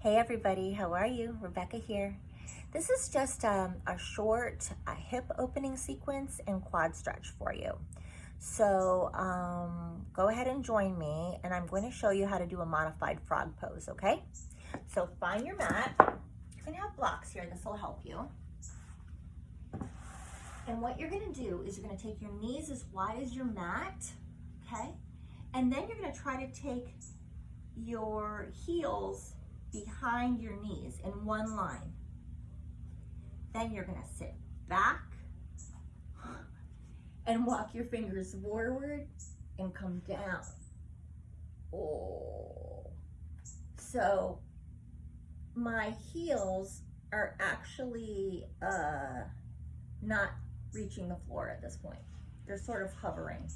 Hey everybody, how are you? Rebecca here. This is just a short hip opening sequence and quad stretch for you. So go ahead and join me, and I'm going to show you how to do a modified frog pose, okay? So find your mat. You can have blocks here, this will help you. And what you're gonna do is you're gonna take your knees as wide as your mat, okay? And then you're gonna try to take your heels behind your knees in one line. Then you're gonna sit back and walk your fingers forward and come down. Oh. So my heels are actually not reaching the floor at this point. They're sort of hovering,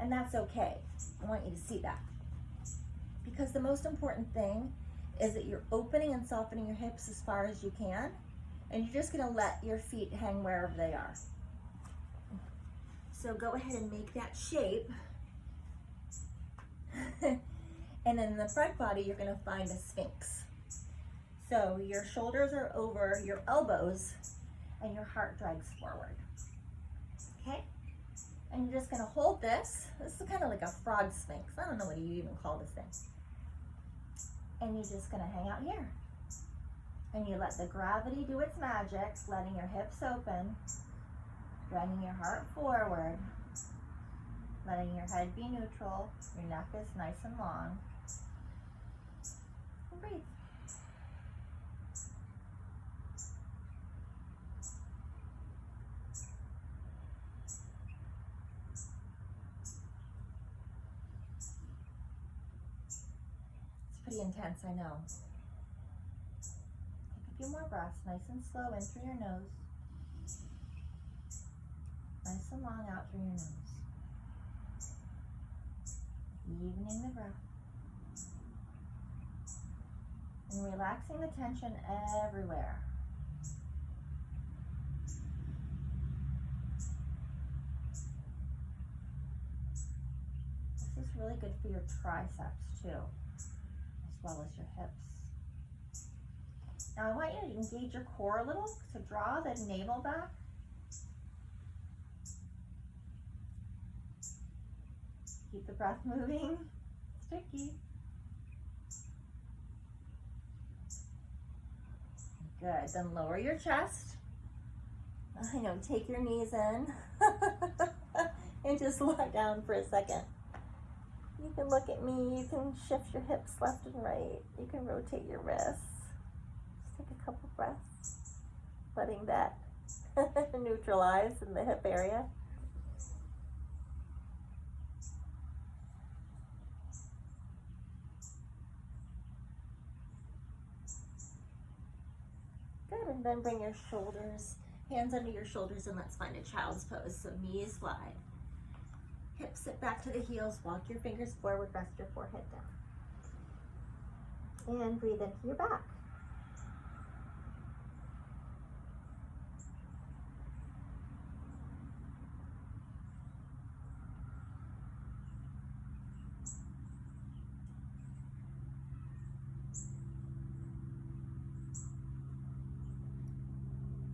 and that's okay. I want you to see that, because the most important thing is that you're opening and softening your hips as far as you can, and you're just gonna let your feet hang wherever they are. So go ahead and make that shape. And then in the front body, you're gonna find a sphinx. So your shoulders are over your elbows and your heart drags forward, okay? And you're just gonna hold this. This is kind of like a frog sphinx. I don't know what you even call this thing. And you're just gonna hang out here. And you let the gravity do its magic, letting your hips open, dragging your heart forward, letting your head be neutral, your neck is nice and long. And breathe. It's pretty intense, I know. Take a few more breaths, nice and slow in through your nose. Nice and long out through your nose. Evening the breath. And relaxing the tension everywhere. This is really good for your triceps too, as well as your hips. Now I want you to engage your core a little, so draw the navel back. Keep the breath moving. Sticky. Good. Then lower your chest. I know, take your knees in and just lie down for a second. You can look at me. You can shift your hips left and right. You can rotate your wrists. Just take a couple breaths, letting that neutralize in the hip area. Good, and then bring your shoulders, hands under your shoulders, and let's find a child's pose. So knees wide, hips sit back to the heels, walk your fingers forward, rest your forehead down. And breathe into your back.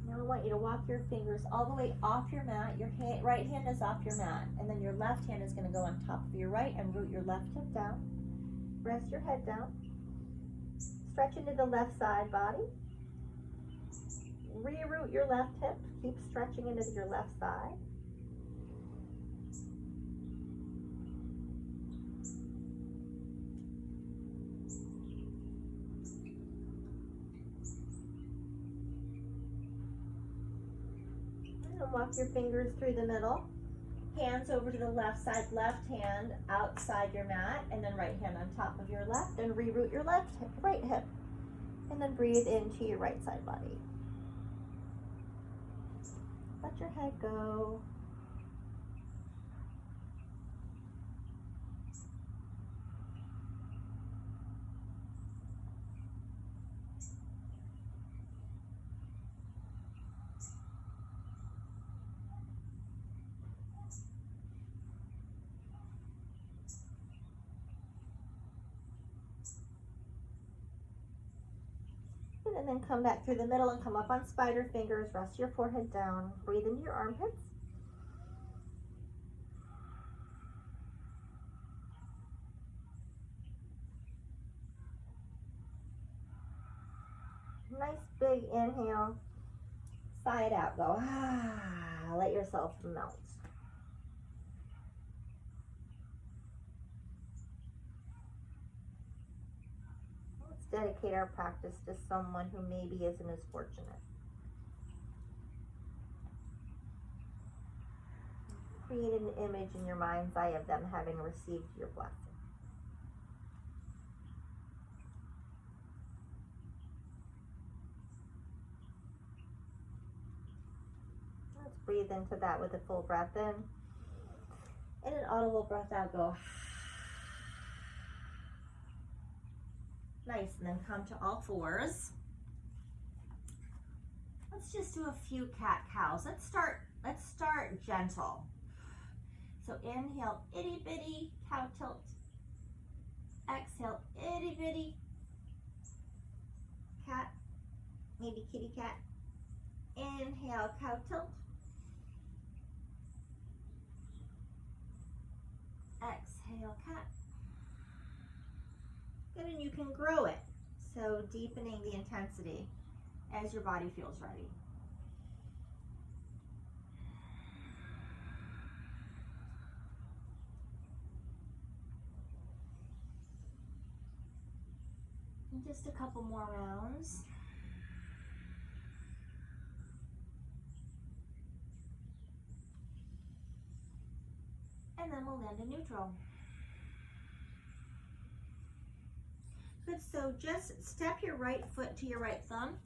Now I want you to walk your fingers all the way off your mat. Your right hand is off your mat, and then your left hand is going to go on top of your right and root your left hip down. Rest your head down. Stretch into the left side body. Reroot your left hip. Keep stretching into your left side. And walk your fingers through the middle. Hands over to the left side, left hand outside your mat, and then right hand on top of your left, and reroot your right hip, and then breathe into your right side body. Let your head go. And then come back through the middle and come up on spider fingers. Rest your forehead down. Breathe into your armpits. Nice big inhale. Sigh it out. Go, ah. Let yourself melt. Let's dedicate our practice to someone who maybe isn't as fortunate. Create an image in your mind's eye of them having received your blessing. Let's breathe into that with a full breath in. And an audible breath out, go. Nice, and then come to all fours. Let's just do a few cat-cows. Let's start gentle. So inhale, itty bitty cow tilt. Exhale, itty bitty cat, maybe kitty cat. Inhale, cow tilt. Exhale, cat. Good, and you can grow it. So deepening the intensity as your body feels ready. And just a couple more rounds. And then we'll land in neutral. Good, so just step your right foot to your right thumb.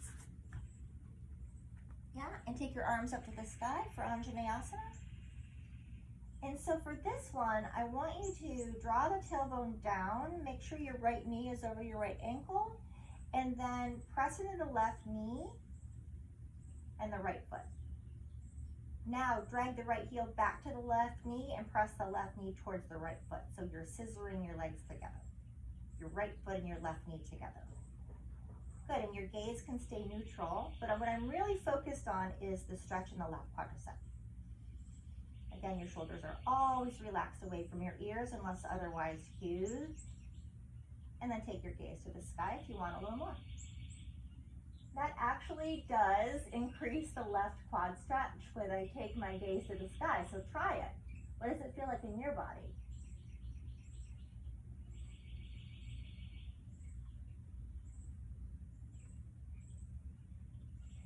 Yeah, and take your arms up to the sky for Anjaneyasana. And so for this one, I want you to draw the tailbone down, make sure your right knee is over your right ankle, and then press into the left knee and the right foot. Now drag the right heel back to the left knee and press the left knee towards the right foot. So you're scissoring your legs together. Your right foot and your left knee together. Good, and your gaze can stay neutral, but what I'm really focused on is the stretch in the left quadricep. Again, your shoulders are always relaxed away from your ears unless otherwise cued. And then take your gaze to the sky if you want a little more. That actually does increase the left quad stretch when I take my gaze to the sky, so try it. What does it feel like in your body?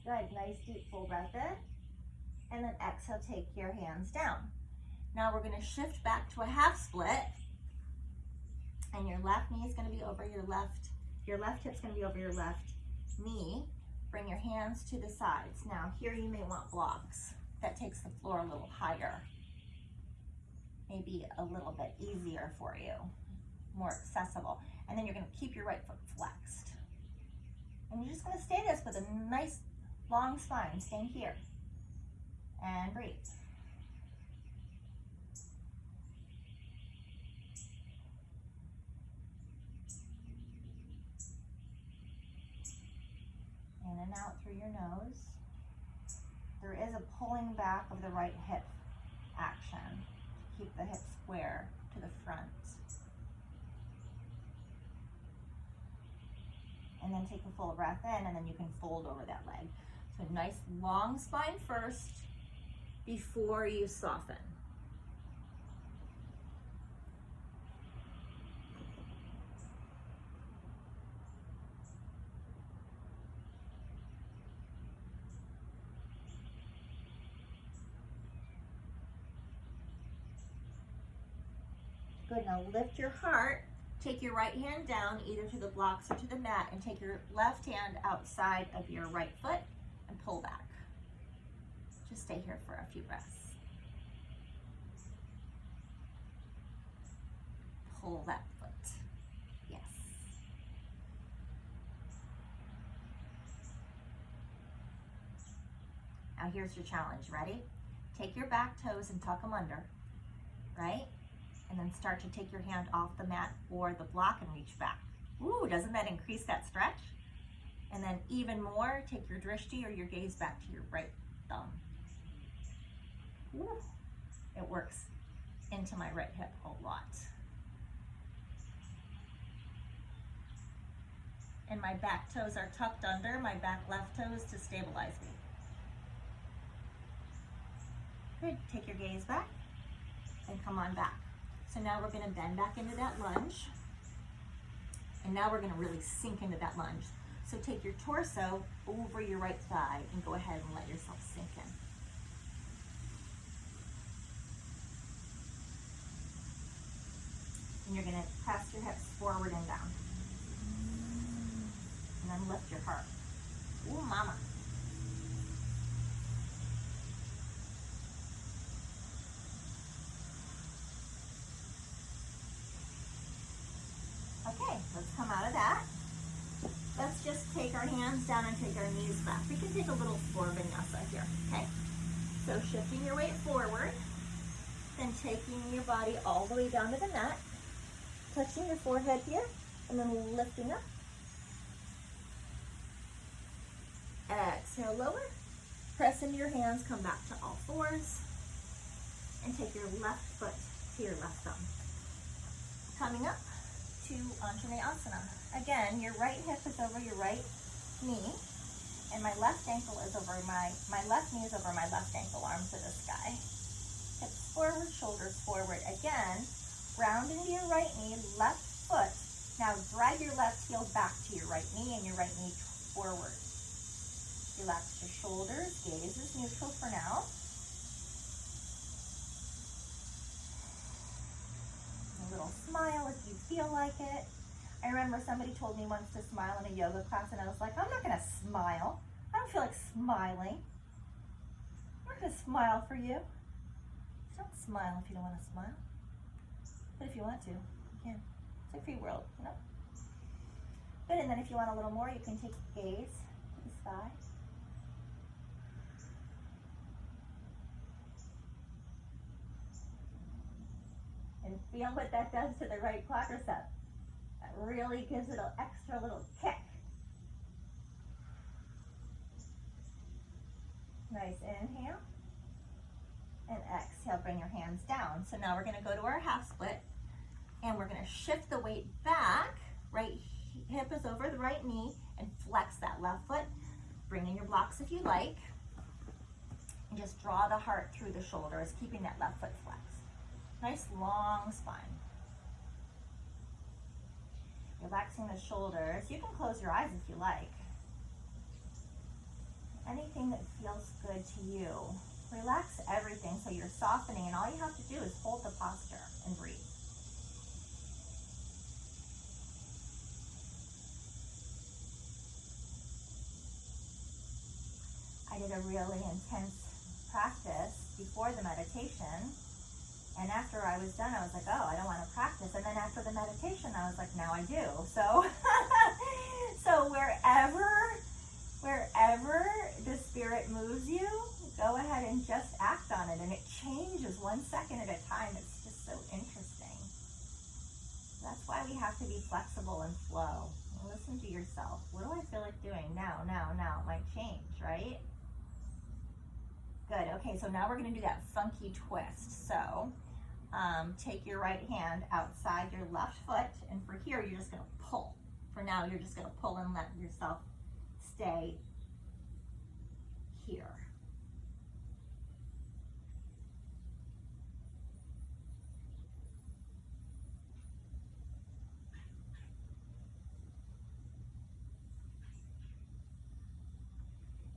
Good, nice deep full breath in. And then exhale, take your hands down. Now we're gonna shift back to a half split. And your left knee is gonna be over your left hip's gonna be over your left knee. Bring your hands to the sides. Now here you may want blocks. That takes the floor a little higher. Maybe a little bit easier for you, more accessible. And then you're gonna keep your right foot flexed. And you're just gonna stay this with a nice long spine, staying here. And breathe. In and out through your nose. There is a pulling back of the right hip action. Keep the hip square to the front. And then take a full breath in, and then you can fold over that leg. So nice long spine first before you soften. Good, now lift your heart. Take your right hand down either to the blocks or to the mat, and take your left hand outside of your right foot and pull back. Just stay here for a few breaths. Pull that foot. Yes. Now here's your challenge. Ready? Take your back toes and tuck them under, right? And then start to take your hand off the mat or the block and reach back. Ooh, doesn't that increase that stretch? And then even more, take your drishti or your gaze back to your right thumb. Ooh, it works into my right hip a lot. And my back toes are tucked under my back left toes to stabilize me. Good, take your gaze back and come on back. So now we're gonna bend back into that lunge. And now we're gonna really sink into that lunge. So take your torso over your right thigh and go ahead and let yourself sink in. And you're gonna press your hips forward and down. And then lift your heart. Ooh, mama. Okay, let's come out of that. Let's just take our hands down and take our knees back. We can take a little floor vinyasa here, okay? So shifting your weight forward, then taking your body all the way down to the mat, touching your forehead here, and then lifting up. Exhale, lower. Press into your hands, come back to all fours, and take your left foot to your left thumb. Coming up to Anjaneyasana. Again, your right hip is over your right knee, and my left ankle is over my left knee is over my left ankle, arms to the sky. Hips forward, shoulders forward. Again, round into your right knee, left foot. Now drag your left heel back to your right knee and your right knee forward. Relax your shoulders, gaze is neutral for now. A little smile if you feel like it. I remember somebody told me once to smile in a yoga class, and I was like, I'm not gonna smile. I don't feel like smiling. I'm not gonna smile for you. Don't smile if you don't want to smile. But if you want to, you can. It's a free world, you know? Good, and then if you want a little more, you can take your gaze to the sky. And feel what that does to the right quadricep. That really gives it an extra little kick. Nice inhale. And exhale, bring your hands down. So now we're gonna go to our half split, and we're gonna shift the weight back. Right hip is over the right knee, and flex that left foot. Bring in your blocks if you like. And just draw the heart through the shoulders, keeping that left foot flexed. Nice long spine. Relaxing the shoulders. You can close your eyes if you like. Anything that feels good to you. Relax everything so you're softening, and all you have to do is hold the posture and breathe. I did a really intense practice before the meditation, and after I was done, I was like, oh, I don't want to practice. And then after the meditation, I was like, now I do. So, so wherever the spirit moves you, go ahead and just act on it. And it changes 1 second at a time. It's just so interesting. That's why we have to be flexible and flow. Listen to yourself. What do I feel like doing? Now. It might change, right? Good. Okay, so now we're going to do that funky twist. So take your right hand outside your left foot, and for here, you're just going to pull. For now, you're just going to pull and let yourself stay here.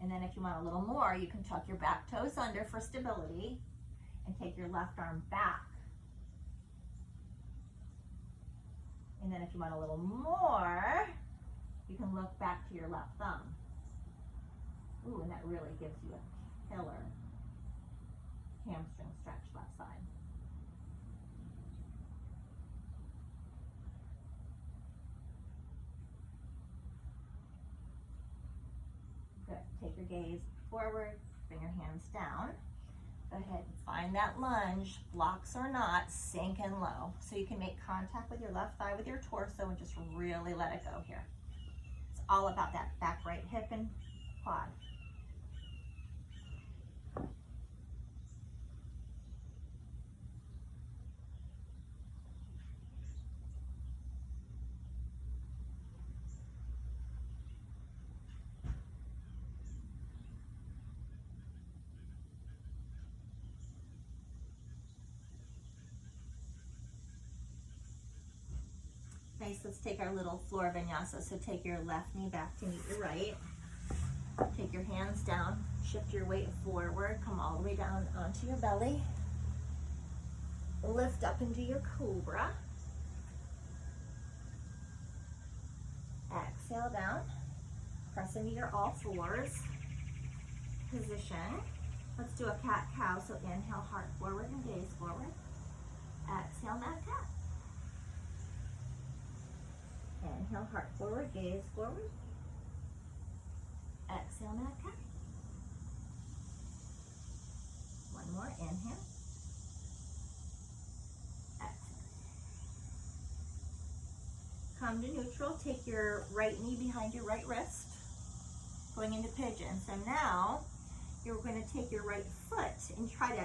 And then if you want a little more, you can tuck your back toes under for stability and take your left arm back. And then if you want a little more, you can look back to your left thumb. Ooh, and that really gives you a killer hamstring stretch left side. Good. Take your gaze forward, bring your hands down. Go ahead and find that lunge, blocks or not, sink in low. So you can make contact with your left thigh with your torso and just really let it go here. It's all about that back right hip and quad. Nice, let's take our little floor vinyasa. So take your left knee back to meet your right. Take your hands down, shift your weight forward, come all the way down onto your belly. Lift up into your cobra. Exhale down, press into your all fours position. Let's do a cat-cow, so inhale, heart forward and gaze forward. Exhale, mad cat. Inhale, heart forward, gaze forward. Exhale, mad cat. One more, inhale. Exhale. Come to neutral, take your right knee behind your right wrist, going into pigeon. So now, you're going to take your right foot and try to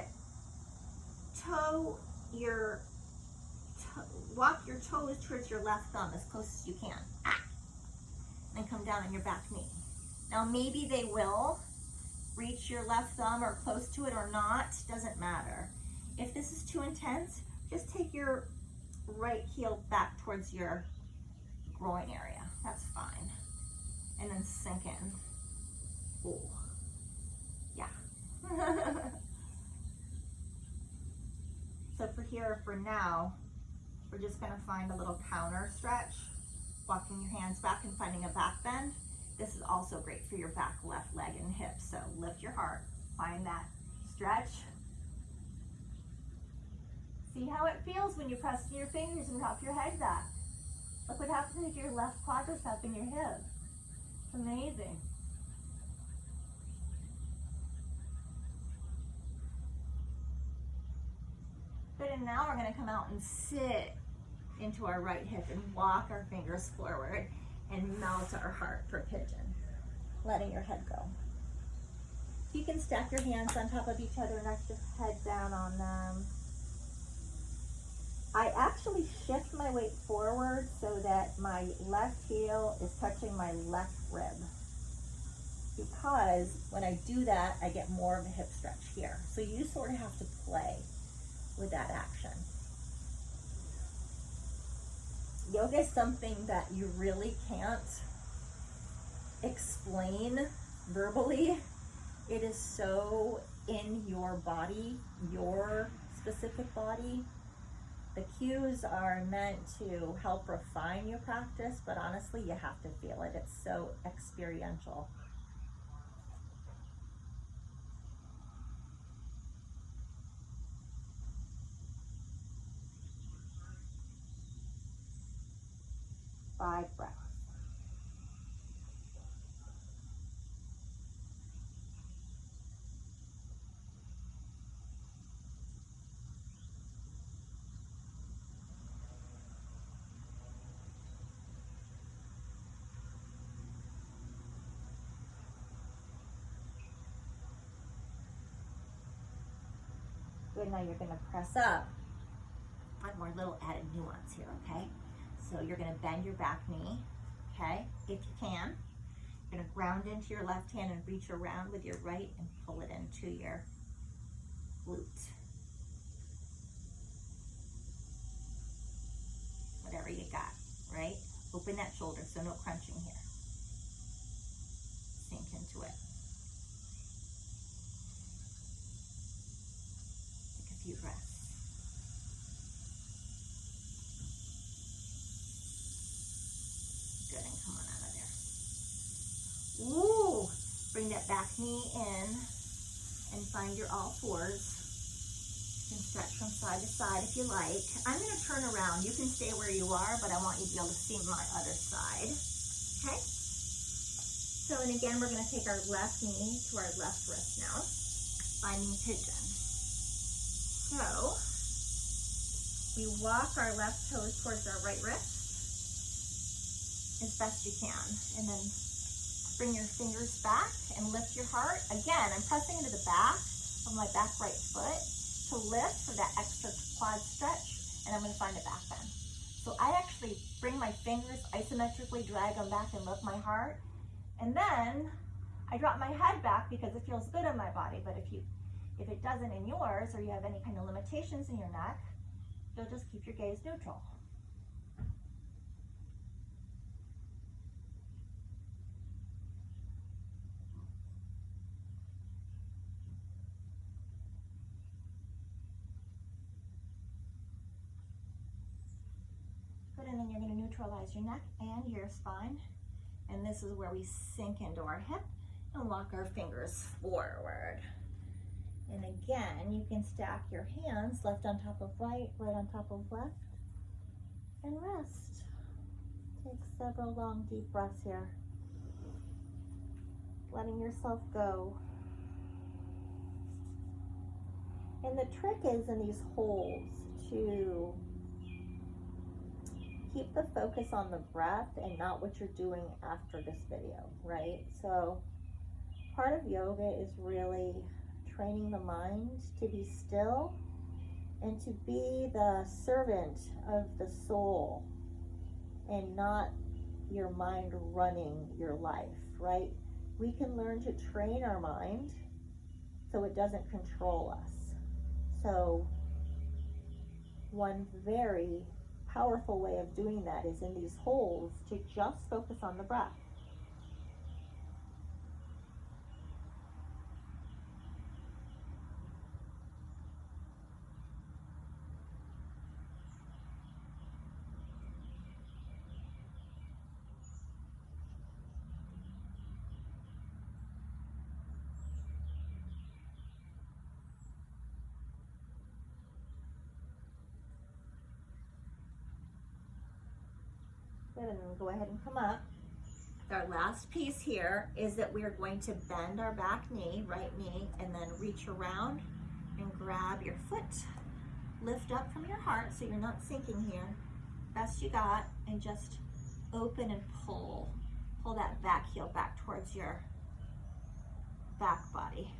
walk your toes towards your left thumb as close as you can. And come down on your back knee. Now maybe they will reach your left thumb or close to it or not, doesn't matter. If this is too intense, just take your right heel back towards your groin area. That's fine. And then sink in. Oh, yeah. So for now, we're just gonna find a little counter stretch, walking your hands back and finding a back bend. This is also great for your back, left leg, and hips. So lift your heart, find that stretch. See how it feels when you press your fingers and drop your head back. Look what happens if your left quadricep in your hip. It's amazing. Good, and now we're gonna come out and sit into our right hip and walk our fingers forward and melt our heart for pigeon, letting your head go. You can stack your hands on top of each other and rest your head down on them. I actually shift my weight forward so that my left heel is touching my left rib, because when I do that, I get more of a hip stretch here. So you sort of have to play with that action. Yoga is something that you really can't explain verbally. It is so in your body, your specific body. The cues are meant to help refine your practice, but honestly, you have to feel it. It's so experiential. Five breaths. Good, now you're gonna press up. One more little added nuance here, okay? So you're gonna bend your back knee, okay? If you can. You're gonna ground into your left hand and reach around with your right and pull it into your glute. Whatever you got, right? Open that shoulder, so no crunching here. Sink into it. Take a few breaths. Good, and come on out of there. Ooh, bring that back knee in and find your all fours. You can stretch from side to side if you like. I'm going to turn around. You can stay where you are, but I want you to be able to see my other side. Okay? So, and again, we're going to take our left knee to our left wrist now, finding pigeon. So, we walk our left toes towards our right wrist. as best you can. And then bring your fingers back and lift your heart. Again, I'm pressing into the back of my back right foot to lift for that extra quad stretch, and I'm going to find a back bend. So I actually bring my fingers isometrically, drag them back and lift my heart, and then I drop my head back because it feels good in my body. But if it doesn't in yours, or you have any kind of limitations in your neck, you'll just keep your gaze neutral. Good, and then you're going to neutralize your neck and your spine. And this is where we sink into our hip and walk our fingers forward. And again, you can stack your hands, left on top of right, right on top of left, and rest. Take several long, deep breaths here. Letting yourself go. And the trick is in these holds to keep the focus on the breath and not what you're doing after this video, right? So part of yoga is really training the mind to be still and to be the servant of the soul and not your mind running your life, right? We can learn to train our mind so it doesn't control us. So one very powerful way of doing that is in these holds to just focus on the breath. Good, and then go ahead and come up. Our last piece here is that we are going to bend our back knee, right knee, and then reach around and grab your foot. Lift up from your heart so you're not sinking here. Best you got, and just open and pull. Pull that back heel back towards your back body.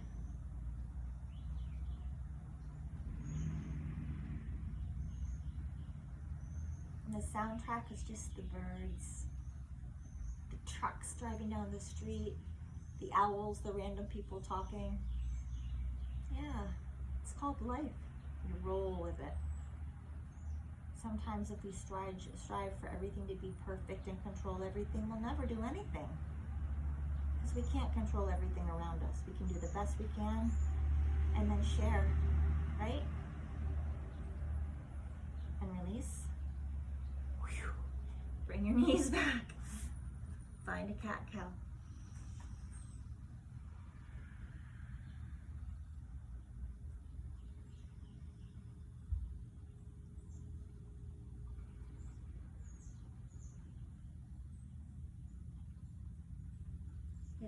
And the soundtrack is just the birds, the trucks driving down the street, the owls, the random people talking. Yeah, it's called life. You roll with it. Sometimes if we strive for everything to be perfect and control everything, we'll never do anything. Because we can't control everything around us. We can do the best we can and then share, right? And release. Whew. Bring your knees back. Find a cat-cow.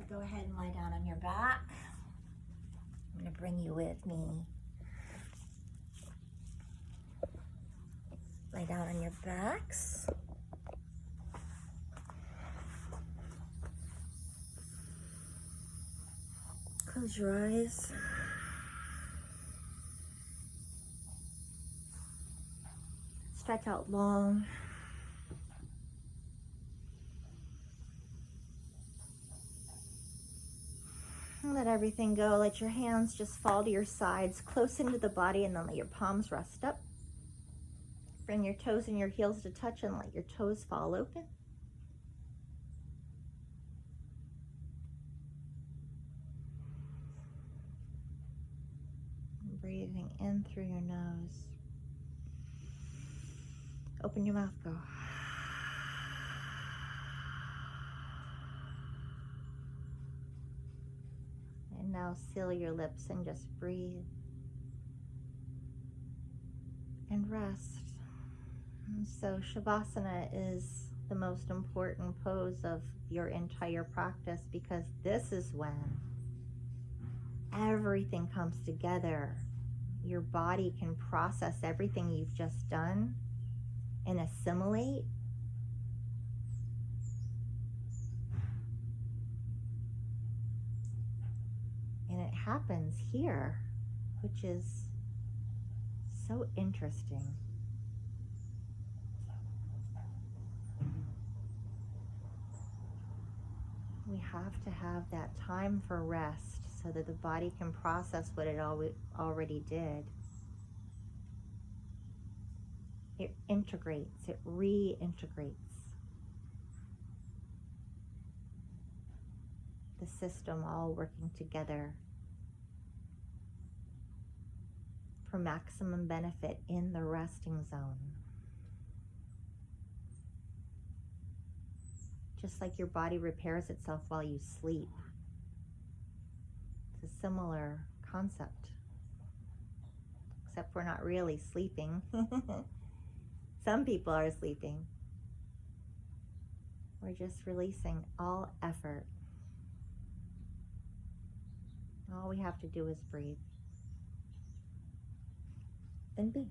Go ahead and lie down on your back. I'm going to bring you with me. Lie down on your backs. Close your eyes. Stretch out long. Let everything go. Let your hands just fall to your sides, close into the body, and then let your palms rest up. Bring your toes and your heels to touch and let your toes fall open. Breathing in through your nose. Open your mouth, go. And now seal your lips and just breathe and rest. And so Shavasana is the most important pose of your entire practice, because this is when everything comes together. Your body can process everything you've just done and assimilate And it happens here, which is so interesting. We have to have that time for rest so that the body can process what it already did. It integrates, it reintegrates the system all working together for maximum benefit in the resting zone. Just like your body repairs itself while you sleep. It's a similar concept, except we're not really sleeping. Some people are sleeping. We're just releasing all effort. All we have to do is breathe. And be.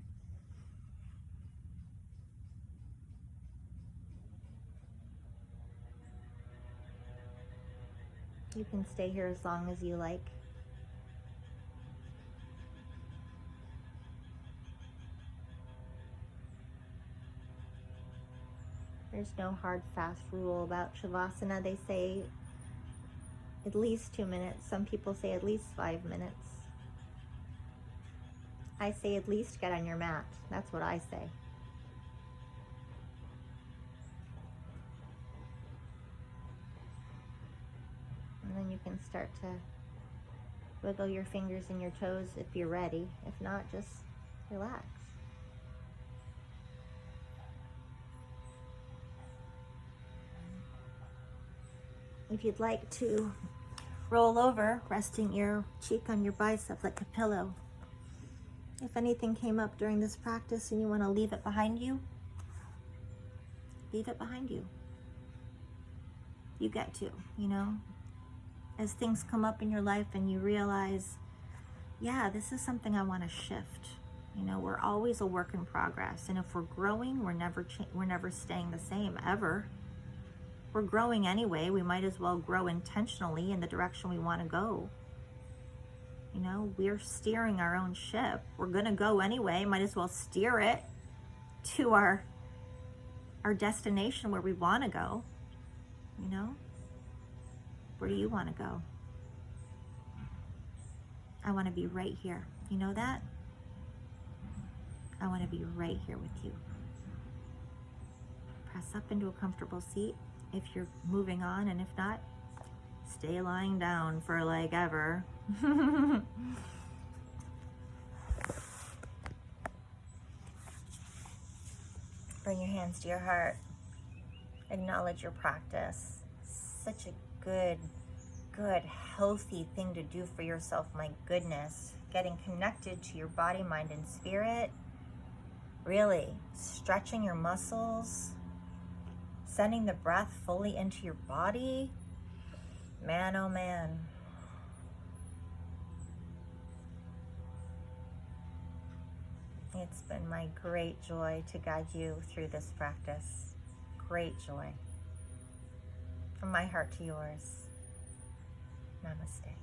You can stay here as long as you like. There's no hard, fast rule about Shavasana. They say at least 2 minutes. Some people say at least 5 minutes. I say at least get on your mat. That's what I say. And then you can start to wiggle your fingers and your toes if you're ready. If not, just relax. If you'd like to roll over, resting your cheek on your bicep like a pillow. If anything came up during this practice and you want to leave it behind you, leave it behind you. You get to, as things come up in your life and you realize, yeah, this is something I want to shift. We're always a work in progress. And if we're growing, we're never staying the same, ever. We're growing anyway. We might as well grow intentionally in the direction we want to go. We're steering our own ship. We're going to go anyway. Might as well steer it to our destination where we want to go. Where do you want to go? I want to be right here. You know that? I want to be right here with you. Press up into a comfortable seat if you're moving on, and if not, stay lying down for like ever. Bring your hands to your heart. Acknowledge your practice. Such a good, healthy thing to do for yourself. My goodness. Getting connected to your body, mind, and spirit. Really stretching your muscles. Sending the breath fully into your body. Man, oh man. It's been my great joy to guide you through this practice. Great joy. From my heart to yours. Namaste.